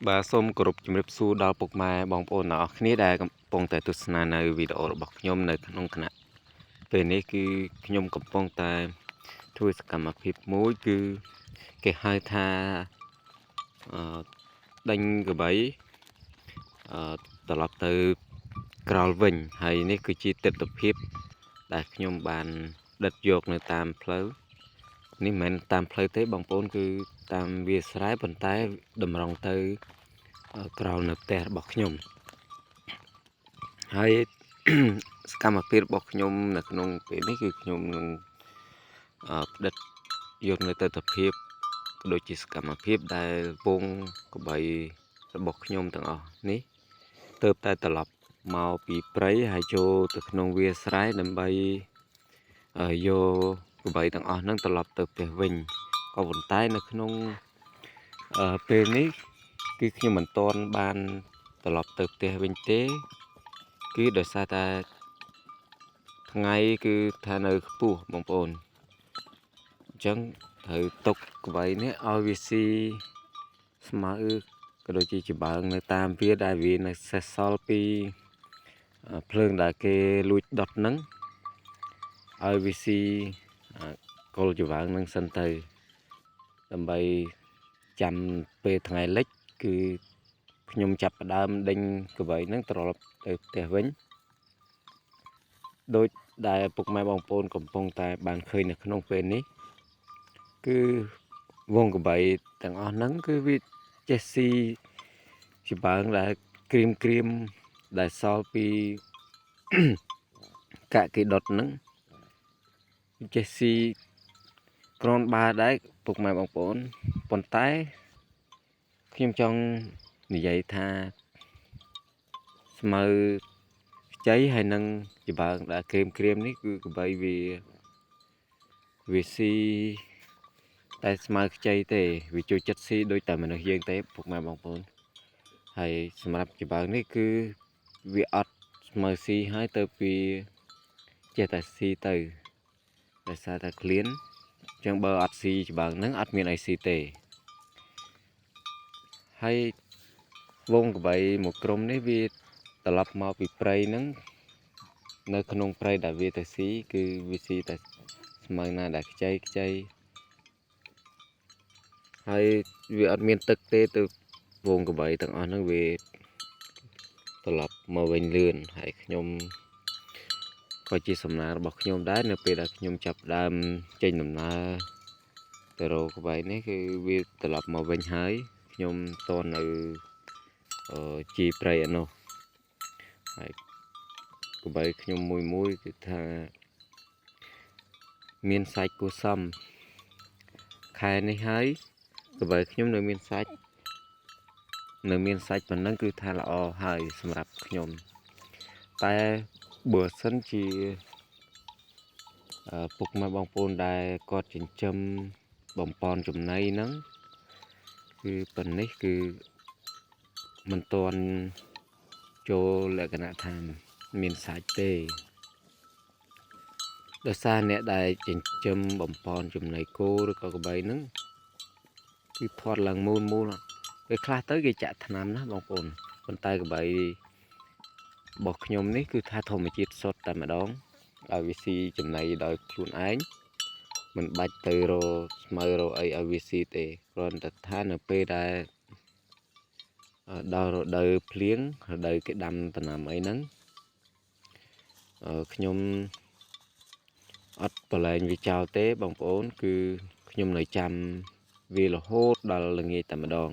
Bàសូមគោរពជំរាបសួរដល់ពុកម៉ែបងប្អូនទាំងអស់គ្នាដែលកំពុងតែទស្សនានៅវីដេអូរបស់ខ្ញុំនៅក្នុងគណៈពេលនេះគឺខ្ញុំកំពុងតែធ្វើសកម្មភាពមួយគឺគេហៅថាដេញក្របីត្រឡប់ទៅក្រោលវិញហើយនេះគឺជាទស្សនវិជ្ជាដែលខ្ញុំបានដិតយកនៅតាមផ្លូវនេះមិនមែនតាមផ្លូវទេបងប្អូនគឺតាមវាលស្រែប៉ុន្តែតម្រង់ទៅក្រោលនៅផ្ទះរបស់ខ្ញុំហើយ សកម្មភាពរបស់ខ្ញុំនៅក្នុងពេលនេះគឺខ្ញុំនឹងផ្ដិតយកនៅទស្សនវិជ្ជាក៏ដូចជាសកម្មភាពដែលវងកបីរបស់ខ្ញុំទាំងអស់នេះទើបតែត្រឡប់មកពីព្រៃហើយចូលទៅក្នុងវាលស្រែដើម្បីយកកបីទាំងអស់ហ្នឹងត្រឡប់ទៅផ្ទះវិញក៏ប៉ុន្តែនៅក្នុងពេលនេះគឺខ្ញុំមិនទាន់បានត្រឡប់ទៅផ្ទះវិញទេគឺដោយសារតែថ្ងៃគឺថានៅខ្ពស់បងប្អូនអញ្ចឹងត្រូវຕົកកបីនេះឲ្យវាស៊ីស្មៅក៏ដូចជាច្បើងនៅតាមវាដែលវានៅសេសសល់ពីភ្លើងដែលគេលួចដុតហ្នឹងឲ្យវាស៊ីគល់ច្បើងហ្នឹងសិនទៅដើម្បីចាំពេលថ្ងៃលិចគឺខ្ញុំចាប់ផ្ដើមដេញកបីហ្នឹងត្រឡប់ទៅផ្ទះវិញដោយដែលពុកម៉ែបងប្អូនកំពុងតែបានឃើញនៅក្នុងពេលនេះគឺវងកបីទាំងអស់ហ្នឹងគឺវាចេះស៊ីច្បើងដែលក្រៀមដែលសល់ពី កាក់គេដុតហ្នឹងចេះស៊ីក្រនបាដែរពុកម៉ែបងប្អូនប៉ុន្តែខ្ញុំចង់និយាយថាស្មៅខ្ចីហើយនឹងច្បើងដែលក្រៀមនេះគឺកបីវាស៊ីតែស្មៅខ្ចីទេវាចូលចិត្តស៊ីដូចតែមនុស្សយើងទេពុកម៉ែបងប្អូនហើយសម្រាប់ច្បើងនេះគឺវាអត់ស្មៅស៊ីហើយទៅវាចេះតែស៊ីទៅដោយសារតែឃ្លានអញ្ចឹងបើអត់ស៊ីច្បើងហ្នឹងអត់មានអីស៊ីទេហើយវងកបីមួយក្រុមនេះវាត្រឡប់មកពីព្រៃហ្នឹងនៅក្នុងព្រៃដែលវាទៅស៊ីគឺវាស៊ីតែស្មៅណាដែលខ្ចីហើយវាអត់មានទឹកទេទៅវងកបីទាំងអស់ហ្នឹងវាត្រឡប់មកវិញលឿនហើយខ្ញុំក៏ជាសំណាងរបស់ខ្ញុំដែរនៅពេលដែលខ្ញុំចាប់ដើមចេញដំណើរទៅរកកបីនេះគឺវាត្រឡប់មកវិញហើយខ្ញុំតនៅជីព្រៃឯនោះហើយកបីខ្ញុំមួយគឺថាមានសាច់គួសមខែនេះហើយកបីខ្ញុំនៅមានសាច់ប៉ុណ្ណឹងគឺថាល្អហើយសម្រាប់ខ្ញុំតែបើសិនជាពុកម៉ែបងប្អូនដែលគាត់ចិញ្ចឹមបំពន់ចំណីហ្នឹងគឺប៉ុណ្នេះគឺមិនទាន់ចូលលក្ខណៈថាមានសាច់ទេដោយសារអ្នកដែលចិញ្ចឹមបំពន់ចំណីគោឬក៏ក្របីហ្នឹងគឺធាត់ឡើងមូលពេលខ្លះទៅគេចាក់ថ្នាំណាបងប្អូនប៉ុន្តែក្របីរបស់ខ្ញុំនេះគឺថាធម្មជាតិសុទ្ធតែម្ដងឲ្យវាស៊ីចំណីដោយខ្លួនឯងមិនបាច់ទៅរកស្មៅរកអីឲ្យវាស៊ីទេគ្រាន់តែថានៅពេលដែលដល់រដូវភ្លៀងរដូវគេដាំដំណាំអីហ្នឹងខ្ញុំអត់ប្រឡែងវាចោលទេបងប្អូនគឺខ្ញុំនៅចាំវារហូតដល់ល្ងាចតែម្ដង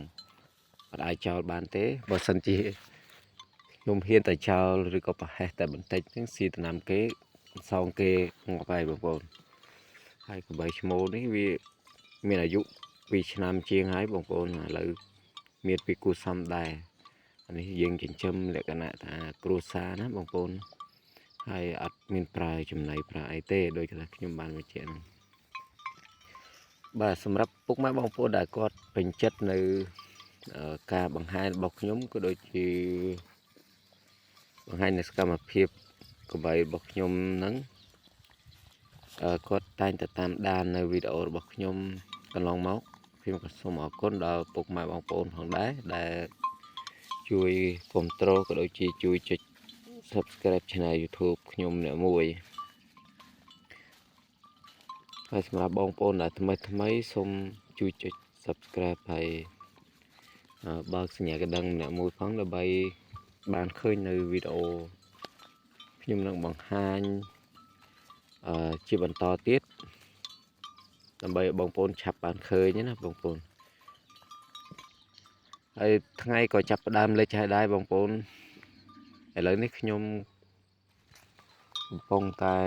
អត់អាចចោលបានទេបើសិនជាខ្ញុំហ៊ានតែចោលឬក៏ប្រហែសតែបន្តិចហ្នឹងស៊ីដំណាំគេសងគេងាប់ហើយបងប្អូនហើយកបីឈ្មោលនេះវាមានអាយុ2ឆ្នាំជាងហើយបងប្អូនឥឡូវមានពីគូសំដែរអានេះយើងចិញ្ចឹមលក្ខណៈថាគ្រួសារណាបងប្អូនហើយអត់មានប្រើចំណីប្រើអីទេដូចតែខ្ញុំបានបញ្ជាក់ហ្នឹងបាទសម្រាប់ពុកម៉ែបងប្អូនដែលគាត់ពេញចិត្តនៅការបង្ហាញរបស់ខ្ញុំក៏ដូចជាបង្ហាញនៅសកម្មភាពកបីរបស់ខ្ញុំហ្នឹងគាត់តែងតែតាមដាននៅវីដេអូរបស់ខ្ញុំកន្លងមក ខ្ញុំក៏សូមអរគុណដល់ពុកម៉ែបងប្អូនផងដែរដែលជួយគាំទ្រក៏ដូចជាជួយចុច Subscribe Channel YouTube ខ្ញុំអ្នកមួយហើយសម្រាប់បងប្អូនដែលថ្មីសូមជួយចុច Subscribe ហើយបើកសញ្ញាកណ្ដឹងអ្នកមួយផងដើម្បីបានឃើញនៅវីដេអូខ្ញុំនឹងបង្ហាញជាបន្តទៀតដើម្បីបងប្អូនឆាប់បានឃើញណាបងប្អូនហើយថ្ងៃក៏ចាប់ផ្ដើមលេចហើយដែរបងប្អូនឥឡូវនេះខ្ញុំកំពុងតែ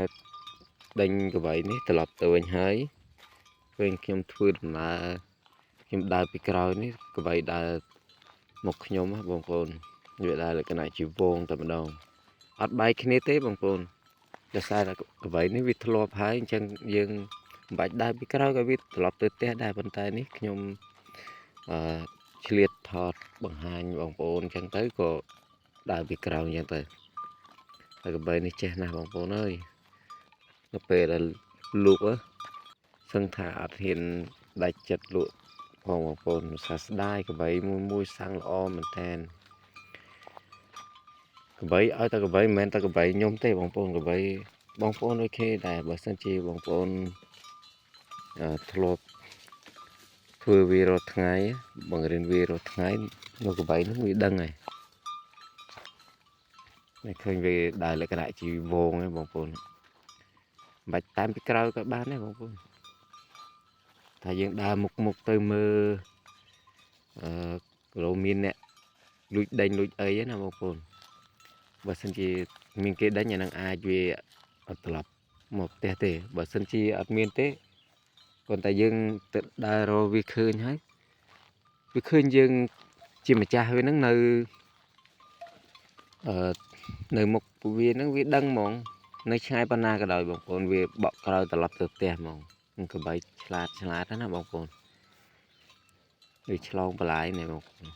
ដេញកវៃនេះត្រឡប់ទៅវិញហើយពេលខ្ញុំធ្វើដំណើរខ្ញុំដើរពីក្រោយនេះកវៃដើរមកខ្ញុំបងប្អូនវាដើរលក្ខណៈជាវងតែម្ដងអត់បែកគ្នាទេបងប្អូនដោយសារតែកវៃនេះវាធ្លាប់ហើយអញ្ចឹងយើងមិនបាច់ដើរពីក្រោយក៏វាត្រឡប់ទៅផ្ទះដែរប៉ុន្តែនេះខ្ញុំឆ្លៀតថតបង្ហាញបងប្អូនអញ្ចឹងទៅក៏ដើរពីក្រោយអញ្ចឹងទៅហើយកបីនេះចេះណាស់បងប្អូនអើយនៅពេលដែលលូកសឹងថាអត់ហ៊ានដាច់ចិត្តលក់ផងបងប្អូនសោះស្ដាយកបីមួយសាំងល្អមែនតើកបីឲ្យតែកបីមិនមែនតែកបីខ្ញុំទេបងប្អូនកបីបងប្អូនដូចគេដែរបើសិនជាបងប្អូនធ្លាប់ធ្វើវារាល់ថ្ងៃបង្រៀនវារាល់ថ្ងៃនៅកបីនោះវាដឹងហើយមិនឃើញវាដើរលក្ខណៈជាវងទេបងប្អូនមិនបាច់តាមពីក្រោយក៏បានដែរបងប្អូនថាយើងដើរមុខទៅមើលគីឡូមានអ្នកលួចដេញលួចអីណាបងប្អូនបើសិនជាមានគេដេញអានឹងអាចវាអត់ត្រឡប់មកផ្ទះទេបើសិនជាអត់មានទេប៉ុន្តែយើងទៅដើររកវាឃើញហើយវាឃើញយើងជាម្ចាស់វានឹងនៅមុខវានឹងវាដឹងហ្មងនៅឆ្ងាយប៉ុណ្ណាក៏ដោយបងប្អូនវាបក់ក្រោយត្រឡប់ទៅផ្ទះហ្មងកបីឆ្លាតណាបងប្អូនវាឆ្លងបន្លាយនេះបងប្អូន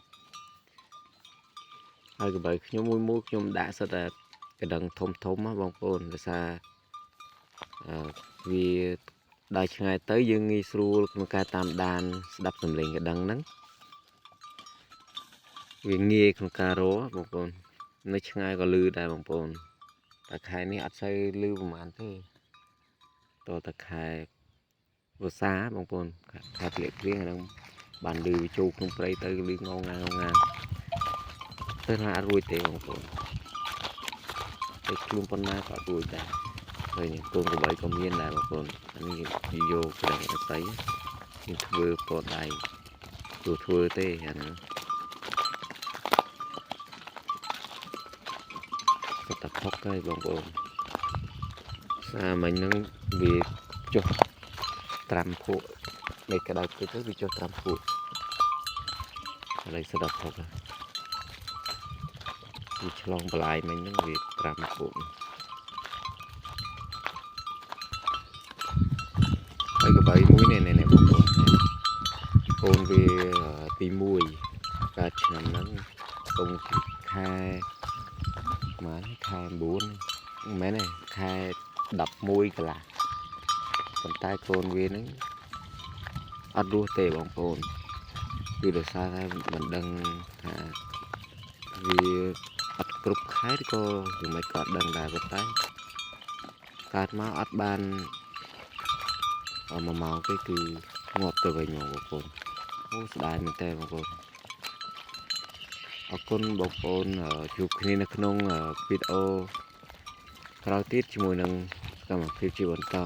ហើយកបីខ្ញុំមួយខ្ញុំដាក់សិតតែកណ្ដឹងធំណាបងប្អូនដោយសារវាដើរឆ្ងាយទៅយើងងាយស្រួលក្នុងការតាមដានស្ដាប់សំឡេងកណ្ដឹងហ្នឹងវាងាយក្នុងការរកបងប្អូននៅឆ្ងាយក៏លឺដែរបងប្អូនតែខែនេះអត់សូវលឺប្រហែលទេតតែខែវស្សាបងប្អូនខែធ្លាក់គ្រៀងហ្នឹងបានលឺវាចូលក្នុងព្រៃទៅលឺងងងាទៅថាអត់រួចទេបងប្អូនតែខ្លួនប៉ុណ្ណាក៏អត់រួចដែរហើយកូនកបីក៏មានដែរបងប្អូនអានេះយកប្រេងអស័យខ្ញុំធ្វើពណ៌ដៃធ្វើទេអាហ្នឹងតែផុកហើយបងប្អូនសារមិញហ្នឹងវាចុះត្រាំភក់នៃក្តៅពេកទៅវាចុះត្រាំភក់ឥឡូវស្ដាប់ផុកវាឆ្លងបន្លាយមិញហ្នឹងវាត្រាំភក់ហើយកបីមួយនេះបងប្អូនកូនវាទី1កើតឆ្នាំហ្នឹងកុំខែម៉ានខែ9មិនមែនទេខែ11កន្លះប៉ុន្តែកូនវានឹងអត់រស់ទេបងប្អូនគឺដោយសារតែមិនដឹងថាវាអត់គ្រប់ខែក៏យ៉ាងម៉េចក៏អត់ដឹងដែរប៉ុន្តែកើតមកអត់បាន1ម៉ោងទេគឺងាប់ទៅវិញបងប្អូនអូស្ដាយមែនតើបងប្អូនអរគុណបងប្អូនជួបគ្នានៅក្នុងវីដេអូក្រោយទៀតជាមួយនឹងកម្មវិធីជាបន្ត